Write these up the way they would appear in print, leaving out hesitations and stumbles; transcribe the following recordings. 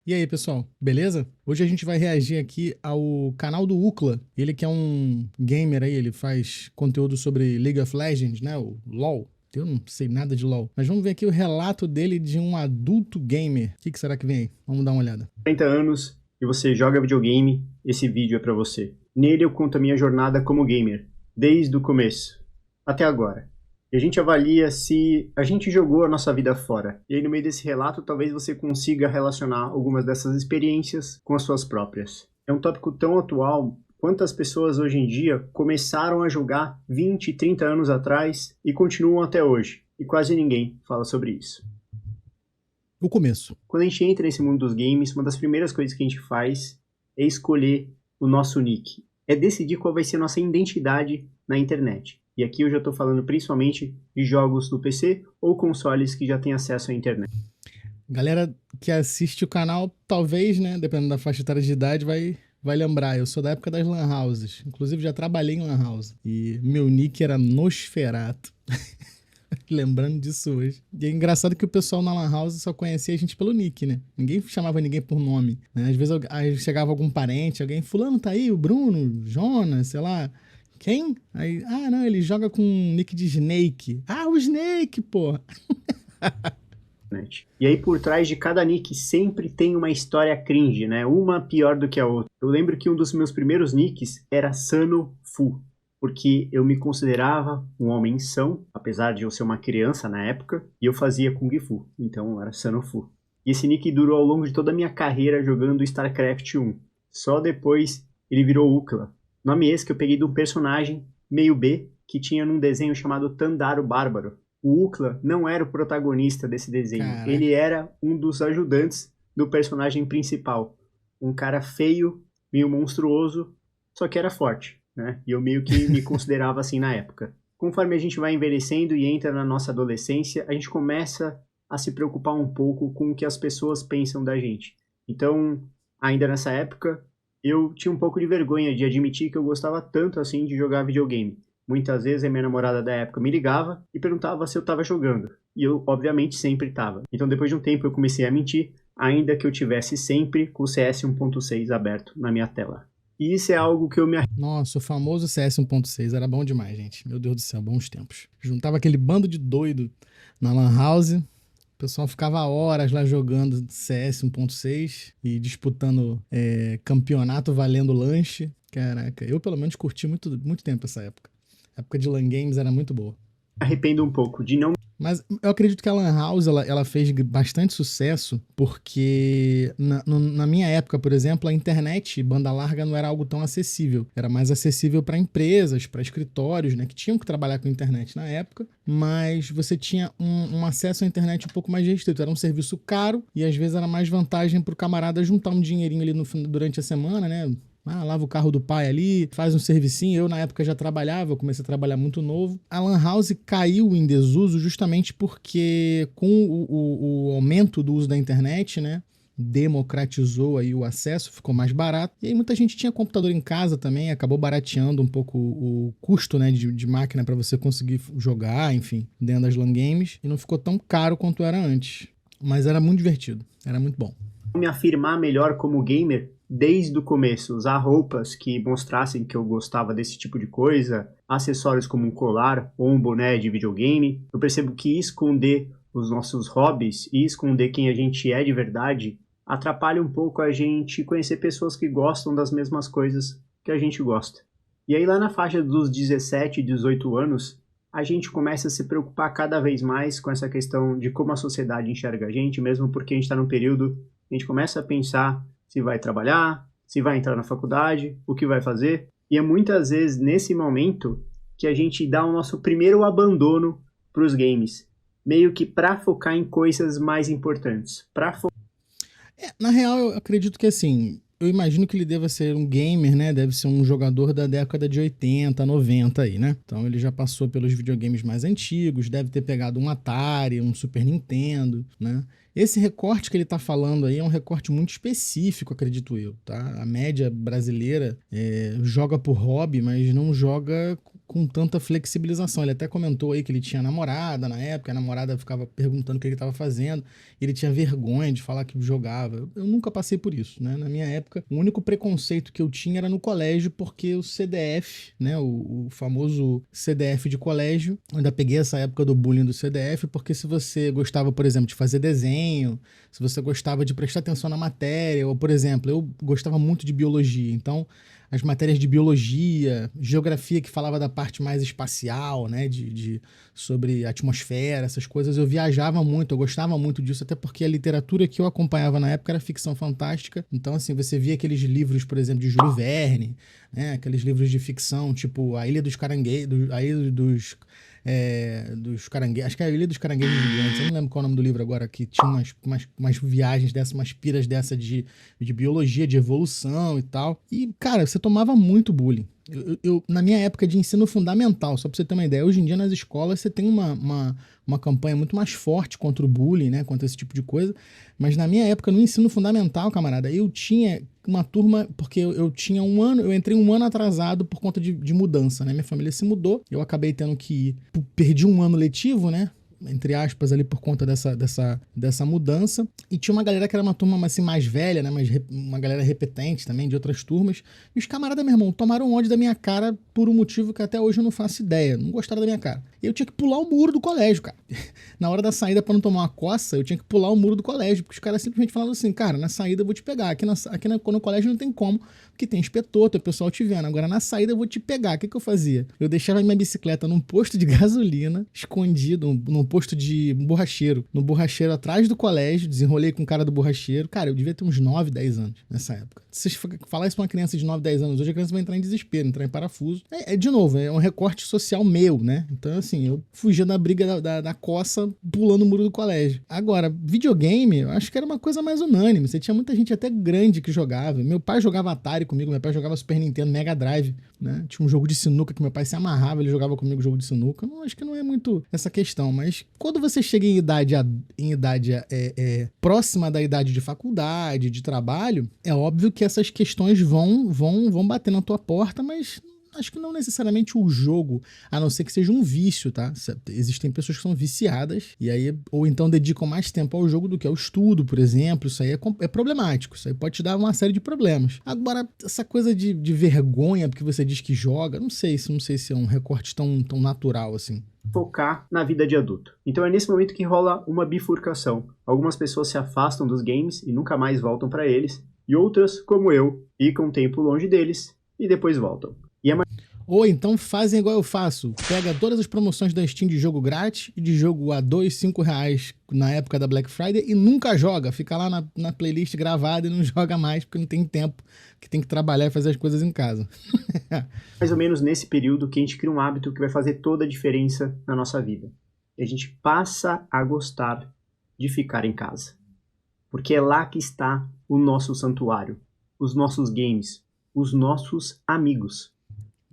E aí, pessoal, beleza? Hoje a gente vai reagir aqui ao canal do Ucla. Ele que é um gamer aí, ele faz conteúdo sobre League of Legends, né? O LoL. Eu não sei nada de LoL. Mas vamos ver aqui o relato dele de um adulto gamer. O que será que vem aí? Vamos dar uma olhada. 40 anos e você joga videogame, esse vídeo é para você. Nele eu conto a minha jornada como gamer, desde o começo até agora. E a gente avalia se a gente jogou a nossa vida fora. E aí no meio desse relato talvez você consiga relacionar algumas dessas experiências com as suas próprias. É um tópico tão atual. Quantas pessoas hoje em dia começaram a jogar 20, 30 anos atrás e continuam até hoje? E quase ninguém fala sobre isso. O começo. Quando a gente entra nesse mundo dos games, uma das primeiras coisas que a gente faz é escolher o nosso nick. É decidir qual vai ser a nossa identidade na internet. E aqui eu já estou falando principalmente de jogos do PC ou consoles que já têm acesso à internet. Galera que assiste o canal, talvez, né, dependendo da faixa etária de idade, vai lembrar. Eu sou da época das lan houses. Inclusive, já trabalhei em lan house. E meu nick era Nosferato. Lembrando disso hoje. E é engraçado que o pessoal na Lan House só conhecia a gente pelo nick, né? Ninguém chamava ninguém por nome. Né? Às vezes aí chegava algum parente, alguém, fulano tá aí, o Bruno, Jonas, sei lá. Quem? Aí, não, ele joga com um nick de Snake. Ah, o Snake, pô. E aí por trás de cada nick sempre tem uma história cringe, né? Uma pior do que a outra. Eu lembro que um dos meus primeiros nicks era Sano Fu, porque eu me considerava um homem são, apesar de eu ser uma criança na época, e eu fazia Kung Fu, então era Sano Fu. E esse nick durou ao longo de toda a minha carreira jogando StarCraft 1. Só depois ele virou Ucla. Nome esse que eu peguei de um personagem meio B que tinha num desenho chamado Tandaro Bárbaro. O Ucla não era o protagonista desse desenho. Caraca. Ele era um dos ajudantes do personagem principal. Um cara feio, meio monstruoso, só que era forte, né? E eu meio que me considerava assim na época. Conforme a gente vai envelhecendo e entra na nossa adolescência, a gente começa a se preocupar um pouco com o que as pessoas pensam da gente. Então, ainda nessa época, eu tinha um pouco de vergonha de admitir que eu gostava tanto assim de jogar videogame. Muitas vezes a minha namorada da época me ligava e perguntava se eu estava jogando. E eu, obviamente, sempre estava. Então, depois de um tempo, eu comecei a mentir, ainda que eu tivesse sempre com o CS 1.6 aberto na minha tela. E isso é algo que eu me Nossa, o famoso CS 1.6 era bom demais, gente. Meu Deus do céu, bons tempos. Juntava aquele bando de doido na Lan House. O pessoal ficava horas lá jogando CS 1.6 e disputando campeonato valendo lanche. Caraca, eu pelo menos curti muito tempo essa época. A época de LAN Games era muito boa. arrependo um pouco de não. Mas eu acredito que a Lan House ela fez bastante sucesso porque na minha época, por exemplo, a internet banda larga não era algo tão acessível. Era mais acessível para empresas, para escritórios, né, que tinham que trabalhar com internet na época, mas você tinha um acesso à internet um pouco mais restrito. Era um serviço caro e às vezes era mais vantagem para o camarada juntar um dinheirinho ali durante a semana, né? Lava o carro do pai ali, faz um servicinho. Eu, na época, já trabalhava, eu comecei a trabalhar muito novo. A Lan House caiu em desuso justamente porque, com o aumento do uso da internet, né, democratizou aí o acesso, ficou mais barato. E aí muita gente tinha computador em casa também, acabou barateando um pouco o custo, né, de máquina para você conseguir jogar, enfim, dentro das LAN games. E não ficou tão caro quanto era antes. Mas era muito divertido, era muito bom. Me afirmar melhor como gamer desde o começo, usar roupas que mostrassem que eu gostava desse tipo de coisa, acessórios como um colar ou um boné de videogame. Eu percebo que esconder os nossos hobbies e esconder quem a gente é de verdade atrapalha um pouco a gente conhecer pessoas que gostam das mesmas coisas que a gente gosta. E aí lá na faixa dos 17, 18 anos, a gente começa a se preocupar cada vez mais com essa questão de como a sociedade enxerga a gente, mesmo porque a gente está num período, a gente começa a pensar se vai trabalhar, se vai entrar na faculdade, o que vai fazer. E é muitas vezes nesse momento que a gente dá o nosso primeiro abandono para os games, meio que para focar em coisas mais importantes. Na real, eu acredito que assim, eu imagino que ele deva ser um gamer, né? Deve ser um jogador da década de 80, 90 aí, né? Então ele já passou pelos videogames mais antigos, deve ter pegado um Atari, um Super Nintendo, né? Esse recorte que ele está falando aí é um recorte muito específico, acredito eu, tá? A média brasileira joga por hobby, mas não joga com tanta flexibilização. Ele até comentou aí que ele tinha namorada na época, a namorada ficava perguntando o que ele estava fazendo, ele tinha vergonha de falar que jogava. Eu nunca passei por isso, né? Na minha época, o único preconceito que eu tinha era no colégio, porque o CDF, né? O famoso CDF de colégio, eu ainda peguei essa época do bullying do CDF, porque se você gostava, por exemplo, de fazer desenho, se você gostava de prestar atenção na matéria, ou, por exemplo, eu gostava muito de biologia, então as matérias de biologia, geografia que falava da parte mais espacial, né, sobre atmosfera, essas coisas, eu viajava muito, eu gostava muito disso, até porque a literatura que eu acompanhava na época era ficção fantástica, então assim, você via aqueles livros, por exemplo, de Júlio Verne, né, aqueles livros de ficção, tipo A Ilha dos Caranguejos, A Ilha dos Caranguejos, acho que é a Ilha dos Caranguejos Gigantes, eu não lembro qual é o nome do livro agora, que tinha umas viagens dessas, umas piras dessa de biologia, de evolução e tal. E, cara, você tomava muito bullying. Na minha época de ensino fundamental, só pra você ter uma ideia, hoje em dia nas escolas você tem uma campanha muito mais forte contra o bullying, né, contra esse tipo de coisa, mas na minha época, no ensino fundamental, camarada, eu tinha uma turma, porque eu tinha um ano, eu entrei um ano atrasado por conta de mudança, né, minha família se mudou, eu acabei tendo que ir, perdi um ano letivo, né, entre aspas, ali por conta dessa mudança. E tinha uma galera que era uma turma assim, mais velha, né? Uma galera repetente também, de outras turmas. E os camaradas, meu irmão, tomaram ódio da minha cara por um motivo que até hoje eu não faço ideia. Não gostaram da minha cara. Eu tinha que pular o muro do colégio, cara. Na hora da saída, pra não tomar uma coça, eu tinha que pular o muro do colégio. Porque os caras simplesmente falavam assim, cara, na saída eu vou te pegar. Aqui no colégio não tem como, porque tem inspetor, tem o pessoal te vendo. Agora na saída eu vou te pegar. O que eu fazia? Eu deixava minha bicicleta num posto de gasolina, escondido, num posto de borracheiro. No borracheiro atrás do colégio, desenrolei com o cara do borracheiro. Cara, eu devia ter uns 9, 10 anos nessa época. Se você falar isso pra uma criança de 9, 10 anos, hoje a criança vai entrar em desespero, entrar em parafuso. De novo, é um recorte social meu, né? Então, assim, eu fugia da briga da coça pulando o muro do colégio. Agora, videogame, eu acho que era uma coisa mais unânime. Você tinha muita gente até grande que jogava. Meu pai jogava Atari comigo, meu pai jogava Super Nintendo, Mega Drive, né? Tinha um jogo de sinuca que meu pai se amarrava, ele jogava comigo jogo de sinuca. Não, acho que não é muito essa questão, mas quando você chega em idade próxima da idade de faculdade, de trabalho, é óbvio que essas questões vão bater na tua porta, mas acho que não necessariamente o jogo, a não ser que seja um vício, tá? Existem pessoas que são viciadas e aí, ou então dedicam mais tempo ao jogo do que ao estudo, por exemplo. Isso aí é problemático, isso aí pode te dar uma série de problemas. Agora, essa coisa de vergonha porque você diz que joga, não sei se é um recorte tão natural assim. Focar na vida de adulto. Então é nesse momento que rola uma bifurcação. Algumas pessoas se afastam dos games e nunca mais voltam para eles, e outras, como eu, ficam um tempo longe deles e depois voltam. Ou então fazem igual eu faço. Pega todas as promoções da Steam de jogo grátis e de jogo a R$2, R$5 na época da Black Friday e nunca joga. Fica lá na playlist gravada e não joga mais porque não tem tempo, que tem que trabalhar e fazer as coisas em casa. Mais ou menos nesse período que a gente cria um hábito que vai fazer toda a diferença na nossa vida. E a gente passa a gostar de ficar em casa. Porque é lá que está o nosso santuário, os nossos games, os nossos amigos.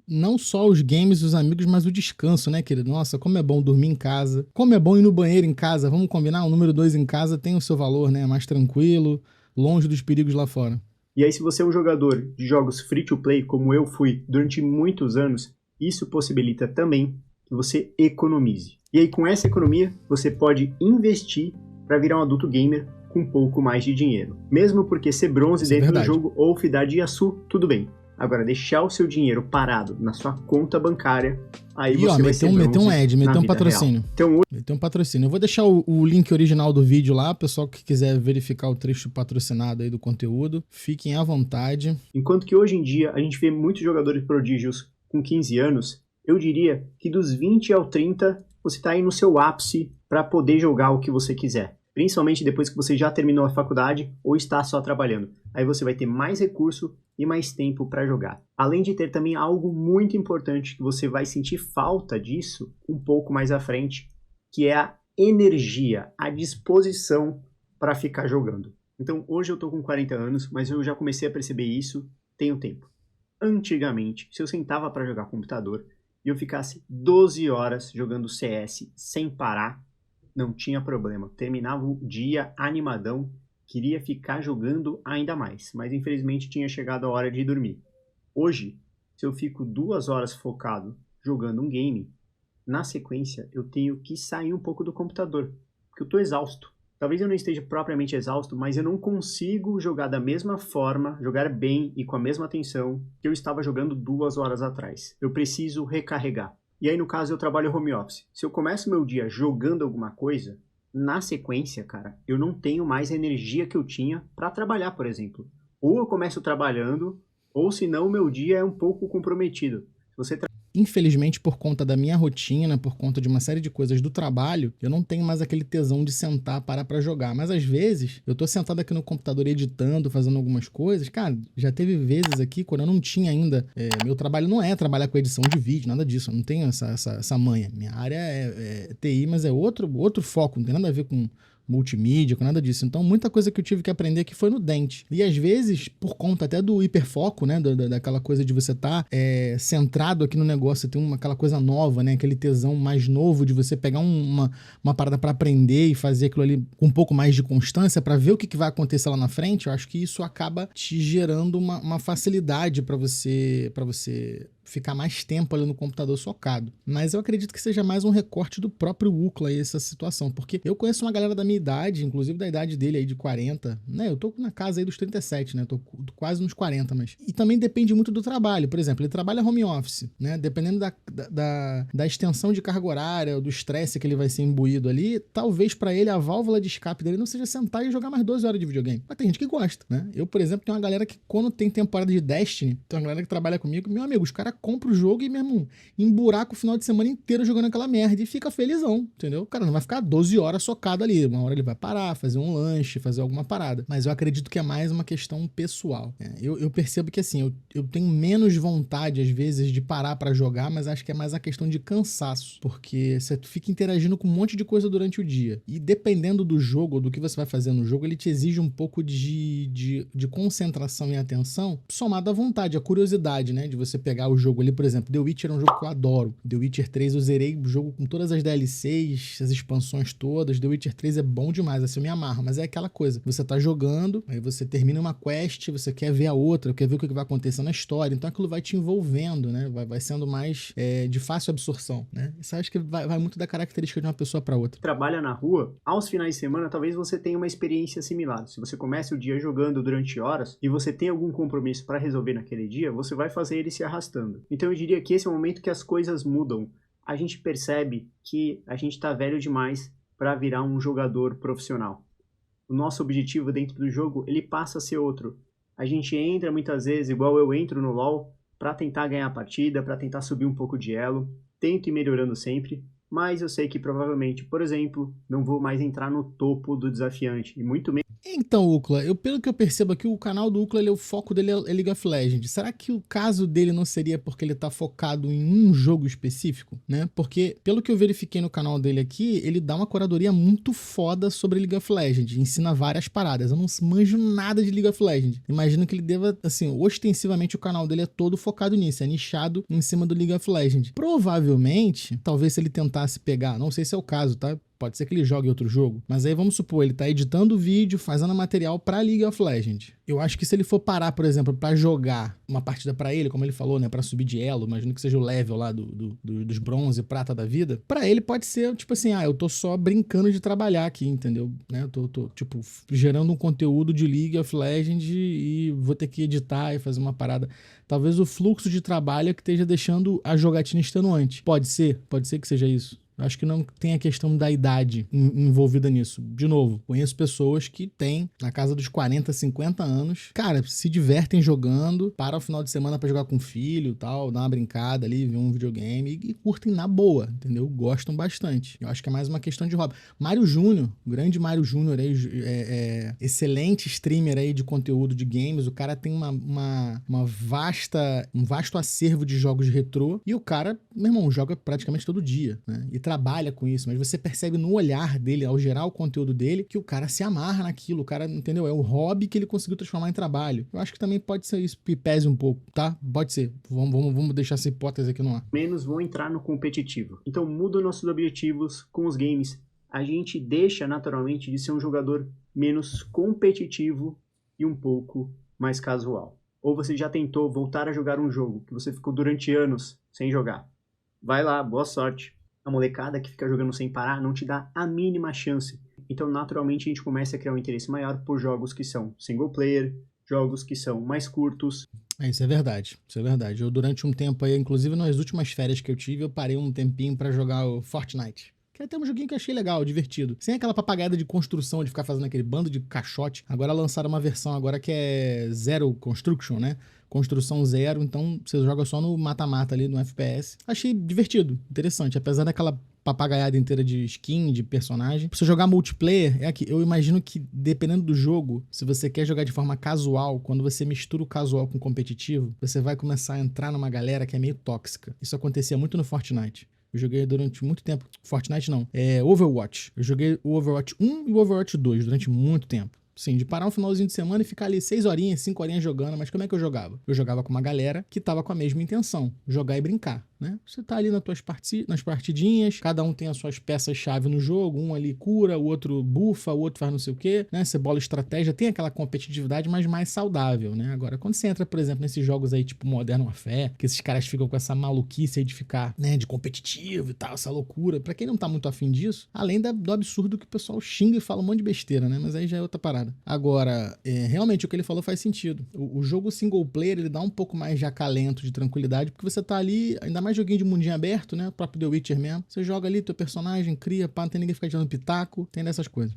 Não só os games, os amigos, mas o descanso, né, querido? Nossa, como é bom dormir em casa. Como é bom ir no banheiro em casa. Vamos combinar? O número 2 em casa tem o seu valor, né? É mais tranquilo, longe dos perigos lá fora. E aí, se você é um jogador de jogos free-to-play, como eu fui durante muitos anos, isso possibilita também que você economize. E aí, com essa economia, você pode investir para virar um adulto gamer com um pouco mais de dinheiro. Mesmo porque ser bronze Isso é dentro do verdade. jogo ou fidar de Yasu, tudo bem. Agora, deixar o seu dinheiro parado na sua conta bancária, aí você vai ser meteu um bronze ad, na meteu um vida patrocínio. real. Então, Meteu um patrocínio. Eu vou deixar o link original do vídeo lá, pessoal que quiser verificar o trecho patrocinado aí do conteúdo, fiquem à vontade. enquanto que hoje em dia a gente vê muitos jogadores prodígios com 15 anos, eu diria que dos 20 ao 30 você está aí no seu ápice para poder jogar o que você quiser. Principalmente depois que você já terminou a faculdade ou está só trabalhando. Aí você vai ter mais recurso e mais tempo para jogar. Além de ter também algo muito importante que você vai sentir falta disso um pouco mais à frente, que é a energia, a disposição para ficar jogando. Então hoje eu estou com 40 anos, mas eu já comecei a perceber isso tem um tempo. Antigamente, se eu sentava para jogar computador e eu ficasse 12 horas jogando CS sem parar, não tinha problema. Terminava o dia animadão, queria ficar jogando ainda mais, mas infelizmente tinha chegado a hora de dormir. Hoje, se eu fico 2 horas focado jogando um game, na sequência eu tenho que sair um pouco do computador, porque eu estou exausto. Talvez eu não esteja propriamente exausto, mas eu não consigo jogar da mesma forma, jogar bem e com a mesma atenção que eu estava jogando 2 horas atrás. Eu preciso recarregar. E aí, no caso, eu trabalho home office. Se eu começo meu dia jogando alguma coisa, na sequência, cara, eu não tenho mais a energia que eu tinha para trabalhar, por exemplo. Ou eu começo trabalhando, ou senão o meu dia é um pouco comprometido. Se você Infelizmente, por conta da minha rotina, por conta de uma série de coisas do trabalho, eu não tenho mais aquele tesão de sentar, parar pra jogar. Mas às vezes, eu tô sentado aqui no computador editando, fazendo algumas coisas. Cara, já teve vezes aqui, quando eu não tinha ainda... meu trabalho não é trabalhar com edição de vídeo, nada disso. Eu não tenho essa manha. Minha área é TI, mas é outro foco. Não tem nada a ver com multimídia, com nada disso. Então, muita coisa que eu tive que aprender aqui foi no dente. E às vezes, por conta até do hiperfoco, né, daquela coisa de você estar centrado aqui no negócio, tem aquela coisa nova, né, aquele tesão mais novo de você pegar uma parada para aprender e fazer aquilo ali com um pouco mais de constância para ver o que vai acontecer lá na frente. Eu acho que isso acaba te gerando uma facilidade para você ficar mais tempo ali no computador socado. Mas eu acredito que seja mais um recorte do próprio Ucla aí, essa situação. Porque eu conheço uma galera da minha idade, inclusive da idade dele aí de 40, né? Eu tô na casa aí dos 37, né? Tô quase nos 40, mas... E também depende muito do trabalho. Por exemplo, ele trabalha home office, né? Dependendo da extensão de carga horária, do estresse que ele vai ser imbuído ali, talvez pra ele a válvula de escape dele não seja sentar e jogar mais 12 horas de videogame. Mas tem gente que gosta, né? Eu, por exemplo, tenho uma galera que quando tem temporada de Destiny, tem uma galera que trabalha comigo, meu amigo, os caras compra o jogo e, meu irmão, emburaca o final de semana inteiro jogando aquela merda e fica felizão, entendeu? O cara não vai ficar 12 horas socado ali. Uma hora ele vai parar, fazer um lanche, fazer alguma parada. Mas eu acredito que é mais uma questão pessoal. Eu percebo que, assim, eu tenho menos vontade, às vezes, de parar pra jogar, mas acho que é mais a questão de cansaço. Porque você fica interagindo com um monte de coisa durante o dia. E dependendo do jogo, ou do que você vai fazer no jogo, ele te exige um pouco de concentração e atenção, somado à vontade, à curiosidade, né? De você pegar o jogo ali, por exemplo, The Witcher é um jogo que eu adoro. The Witcher 3 eu zerei o jogo com todas as DLCs, as expansões todas. The Witcher 3 é bom demais, assim eu me amarro, mas é aquela coisa, você tá jogando, aí você termina uma quest, você quer ver a outra, quer ver o que vai acontecer na história, então aquilo vai te envolvendo, né? Vai sendo mais de fácil absorção, né? Isso acho que vai muito da característica de uma pessoa para outra. Trabalha na rua, aos finais de semana talvez você tenha uma experiência similar. Se você começa o dia jogando durante horas e você tem algum compromisso para resolver naquele dia, você vai fazer ele se arrastando. Então eu diria que esse é o momento que as coisas mudam. A gente percebe que a gente está velho demais para virar um jogador profissional. O nosso objetivo dentro do jogo, ele passa a ser outro. A gente entra muitas vezes, igual eu entro no LoL, para tentar ganhar a partida, para tentar subir um pouco de elo. Tento ir melhorando sempre, mas eu sei que provavelmente, por exemplo, não vou mais entrar no topo do desafiante, e muito menos. Então, Ucla, pelo que eu percebo aqui, o canal do Ucla, o foco dele é League of Legends. Será que o caso dele não seria porque ele tá focado em um jogo específico, né? Porque, pelo que eu verifiquei no canal dele aqui, ele dá uma curadoria muito foda sobre League of Legends, ensina várias paradas. Eu não manjo nada de League of Legends. Imagino que ele deva, assim, ostensivamente o canal dele é todo focado nisso, é nichado em cima do League of Legends. Provavelmente, talvez se ele tentasse pegar, não sei se é o caso, tá? Pode ser que ele jogue outro jogo, mas aí vamos supor, ele tá editando o vídeo, fazendo material pra League of Legends. Eu acho que se ele for parar, por exemplo, pra jogar uma partida pra ele, como ele falou, né, pra subir de elo, imagino que seja o level lá dos bronze e prata da vida, pra ele pode ser, tipo assim, eu tô só brincando de trabalhar aqui, entendeu? Né? Eu tô, tipo, gerando um conteúdo de League of Legends e vou ter que editar e fazer uma parada. Talvez o fluxo de trabalho é que esteja deixando a jogatina extenuante. Pode ser que seja isso. Acho que não tem a questão da idade envolvida nisso. De novo, conheço pessoas que têm na casa dos 40, 50 anos. Cara, se divertem jogando, para o final de semana pra jogar com o filho e tal, dar uma brincada ali, ver um videogame e curtem na boa, entendeu? Gostam bastante. Eu acho que é mais uma questão de hobby. Mário Júnior, o grande Mário Júnior aí, excelente streamer aí de conteúdo de games. O cara tem um vasto acervo de jogos retrô e o cara, meu irmão, joga praticamente todo dia, né? E trabalha com isso, mas você percebe no olhar dele, ao gerar o conteúdo dele, que o cara se amarra naquilo, o cara, entendeu? É o hobby que ele conseguiu transformar em trabalho. Eu acho que também pode ser isso, que pese um pouco, tá? Pode ser. Vamos deixar essa hipótese aqui no ar. Menos vão entrar no competitivo. Então muda nossos objetivos com os games. a gente deixa naturalmente de ser um jogador menos competitivo e um pouco mais casual. Ou você já tentou voltar a jogar um jogo que você ficou durante anos sem jogar? Vai lá, boa sorte. A molecada que fica jogando sem parar não te dá a mínima chance. Então, naturalmente, a gente começa a criar um interesse maior por jogos que são single player, jogos que são mais curtos. Isso é verdade, isso é verdade. Eu, durante um tempo aí, inclusive nas últimas férias que eu tive, eu parei um tempinho pra jogar o Fortnite. Que é até um joguinho que eu achei legal, divertido. Sem aquela papagaiada de construção, de ficar fazendo aquele bando de caixote. Agora lançaram uma versão agora que é Zero Construction, né? Construção zero, então você joga só no mata-mata ali, no FPS. Achei divertido, interessante. Apesar daquela papagaiada inteira de skin, de personagem. Pra você jogar multiplayer, é aqui. Eu imagino que, dependendo do jogo, se você quer jogar de forma casual, quando você mistura o casual com o competitivo, você vai começar a entrar numa galera que é meio tóxica. Isso acontecia muito no Fortnite. Eu joguei durante muito tempo. Fortnite não. Overwatch. Eu joguei o Overwatch 1 e o Overwatch 2 durante muito tempo. Sim, de parar um finalzinho de semana e ficar ali 6 horinhas, 5 horinhas jogando. Mas como é que eu jogava? Eu jogava com uma galera que tava com a mesma intenção. Jogar e brincar, né? Você tá ali nas partidinhas, cada um tem as suas peças-chave no jogo. Um ali cura, o outro bufa, o outro faz não sei o quê, né? Você bola estratégia, tem aquela competitividade, mas mais saudável, né? Agora, quando você entra, por exemplo, nesses jogos aí, tipo Modern Warfare, que esses caras ficam com essa maluquice aí de ficar, né, de competitivo e tal, essa loucura. Pra quem não tá muito afim disso, além do absurdo que o pessoal xinga e fala um monte de besteira, né? Mas aí já é outra parada. Agora, realmente o que ele falou faz sentido. O jogo single player, ele dá um pouco mais de acalento, de tranquilidade, porque você tá ali, ainda mais joguinho de mundinho aberto, né? O próprio The Witcher mesmo. Você joga ali teu personagem, cria, pá, não tem ninguém ficar tirando pitaco, tem dessas coisas.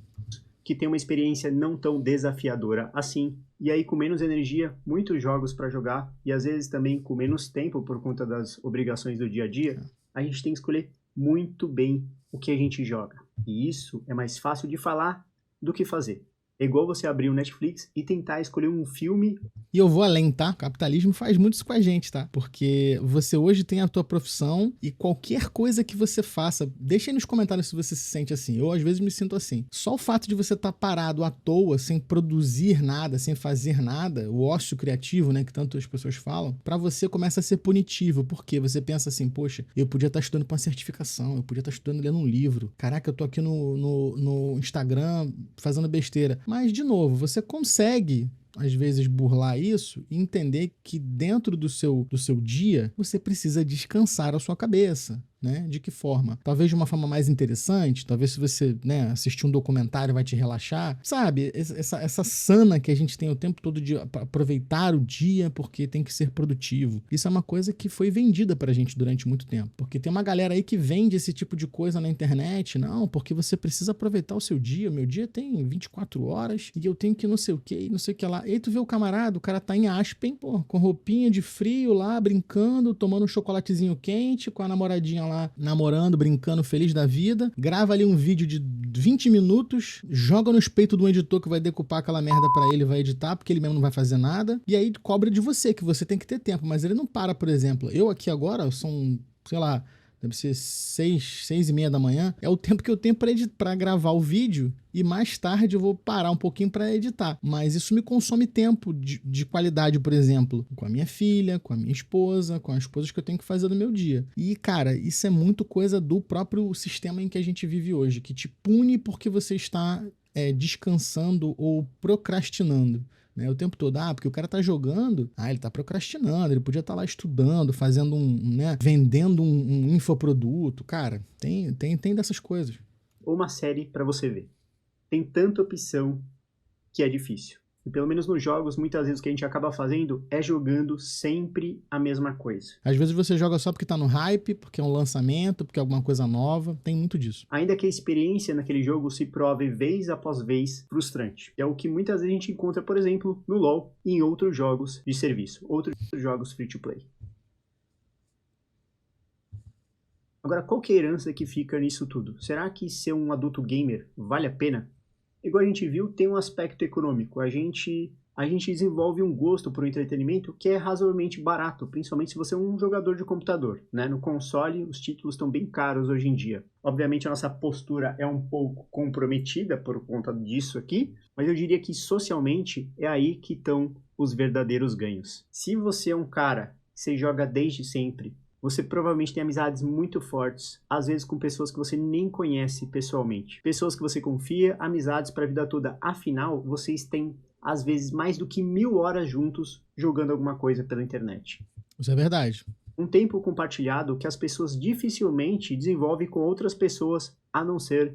Que tem uma experiência não tão desafiadora assim. E aí, com menos energia, muitos jogos para jogar, e às vezes também com menos tempo por conta das obrigações do dia a dia, a gente tem que escolher muito bem o que a gente joga. E isso é mais fácil de falar do que fazer. É igual você abrir o Netflix e tentar escolher um filme. E eu vou além, tá? O capitalismo faz muito isso com a gente, tá? Porque você hoje tem a tua profissão e qualquer coisa que você faça, deixa aí nos comentários se você se sente assim. Eu, às vezes, me sinto assim. Só o fato de você estar parado à toa, sem produzir nada, sem fazer nada, o ócio criativo, né, que tanto as pessoas falam, pra você começa a ser punitivo. Porque você pensa assim, poxa, eu podia estar estudando pra uma certificação, eu podia estar estudando lendo um livro. Caraca, eu tô aqui no Instagram fazendo besteira. Mas, de novo, você consegue, às vezes, burlar isso e entender que dentro do seu dia, você precisa descansar a sua cabeça. Né? De que forma? Talvez de uma forma mais interessante, talvez se você, né, assistir um documentário vai te relaxar, sabe? Essa sana que a gente tem o tempo todo de aproveitar o dia porque tem que ser produtivo. Isso é uma coisa que foi vendida pra gente durante muito tempo, porque tem uma galera aí que vende esse tipo de coisa na internet, não, porque você precisa aproveitar o seu dia, meu dia tem 24 horas e eu tenho que não sei o que, não sei o que lá. E aí tu vê o camarada, o cara tá em Aspen, pô, com roupinha de frio lá, brincando, tomando um chocolatezinho quente, com a namoradinha lá namorando, brincando, feliz da vida, grava ali um vídeo de 20 minutos, joga nos peitos do editor que vai decupar aquela merda pra ele e vai editar, porque ele mesmo não vai fazer nada, e aí cobra de você, que você tem que ter tempo, mas ele não para, por exemplo, eu aqui agora, são, sei lá, deve ser 6h30 da manhã, é o tempo que eu tenho pra gravar o vídeo e mais tarde eu vou parar um pouquinho para editar. Mas isso me consome tempo de qualidade, por exemplo, com a minha filha, com a minha esposa, com as coisas que eu tenho que fazer no meu dia. E, cara, isso é muito coisa do próprio sistema em que a gente vive hoje, que te pune porque você está descansando ou procrastinando. Né, o tempo todo, porque o cara tá jogando, ele tá procrastinando, ele podia estar lá estudando, fazendo né, vendendo um infoproduto, cara, tem dessas coisas. Ou uma série para você ver. Tem tanta opção que é difícil. E pelo menos nos jogos, muitas vezes o que a gente acaba fazendo é jogando sempre a mesma coisa. Às vezes você joga só porque tá no hype, porque é um lançamento, porque é alguma coisa nova, tem muito disso. Ainda que a experiência naquele jogo se prove vez após vez frustrante. É o que muitas vezes a gente encontra, por exemplo, no LoL e em outros jogos de serviço, outros jogos free to play. Agora, qual que é a herança que fica nisso tudo? Será que ser um adulto gamer vale a pena? Igual a gente viu, tem um aspecto econômico. A gente desenvolve um gosto por um entretenimento que é razoavelmente barato, principalmente se você é um jogador de computador. Né? No console, os títulos estão bem caros hoje em dia. Obviamente, a nossa postura é um pouco comprometida por conta disso aqui, mas eu diria que socialmente é aí que estão os verdadeiros ganhos. Se você é um cara que você joga desde sempre, você provavelmente tem amizades muito fortes, às vezes com pessoas que você nem conhece pessoalmente. Pessoas que você confia, amizades para a vida toda. Afinal, vocês têm, às vezes, mais do que 1000 horas juntos jogando alguma coisa pela internet. Isso é verdade. Um tempo compartilhado que as pessoas dificilmente desenvolvem com outras pessoas, a não ser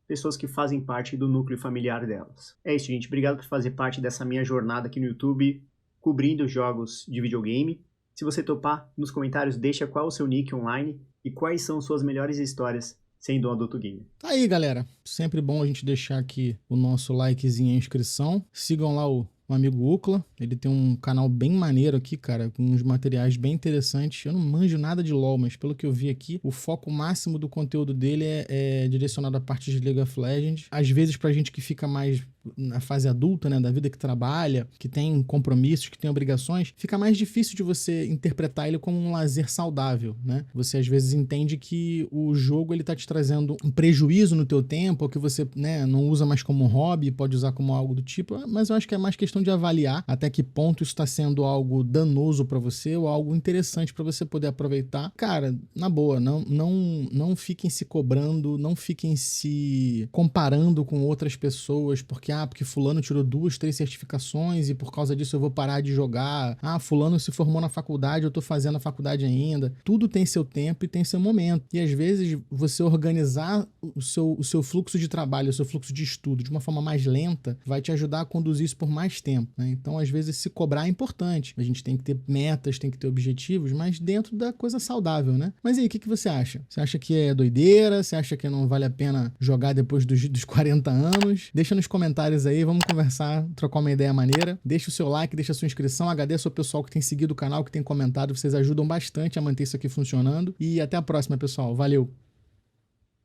pessoas que fazem parte do núcleo familiar delas. É isso, gente. Obrigado por fazer parte dessa minha jornada aqui no YouTube, cobrindo jogos de videogame. Se você topar, nos comentários deixa qual é o seu nick online e quais são suas melhores histórias sendo um adulto gamer. Tá aí, galera. Sempre bom a gente deixar aqui o nosso likezinho e a inscrição. Sigam lá o amigo Ucla, ele tem um canal bem maneiro aqui, cara, com uns materiais bem interessantes. Eu não manjo nada de LoL, mas pelo que eu vi aqui, o foco máximo do conteúdo dele é direcionado a partes de League of Legends. Às vezes pra gente que fica mais na fase adulta, né, da vida, que trabalha, que tem compromissos, que tem obrigações, fica mais difícil de você interpretar ele como um lazer saudável, né? Você às vezes entende que o jogo ele tá te trazendo um prejuízo no teu tempo, ou que você, né, não usa mais como hobby, pode usar como algo do tipo, mas eu acho que é mais questão de avaliar até que ponto isso está sendo algo danoso para você ou algo interessante para você poder aproveitar. Cara, na boa, não fiquem se cobrando, não fiquem se comparando com outras pessoas, porque fulano tirou 2, 3 certificações e por causa disso eu vou parar de jogar. Fulano se formou na faculdade, eu tô fazendo a faculdade ainda. Tudo tem seu tempo e tem seu momento. E às vezes você organizar o seu fluxo de trabalho, o seu fluxo de estudo de uma forma mais lenta vai te ajudar a conduzir isso por mais tempo, né? Então, às vezes, se cobrar é importante. A gente tem que ter metas, tem que ter objetivos, mas dentro da coisa saudável, né? Mas aí, o que você acha? Você acha que é doideira? Você acha que não vale a pena jogar depois dos 40 anos? Deixa nos comentários aí, vamos conversar, trocar uma ideia maneira. Deixa o seu like, deixa a sua inscrição. Agradeço ao pessoal que tem seguido o canal, que tem comentado. Vocês ajudam bastante a manter isso aqui funcionando. E até a próxima, pessoal. Valeu!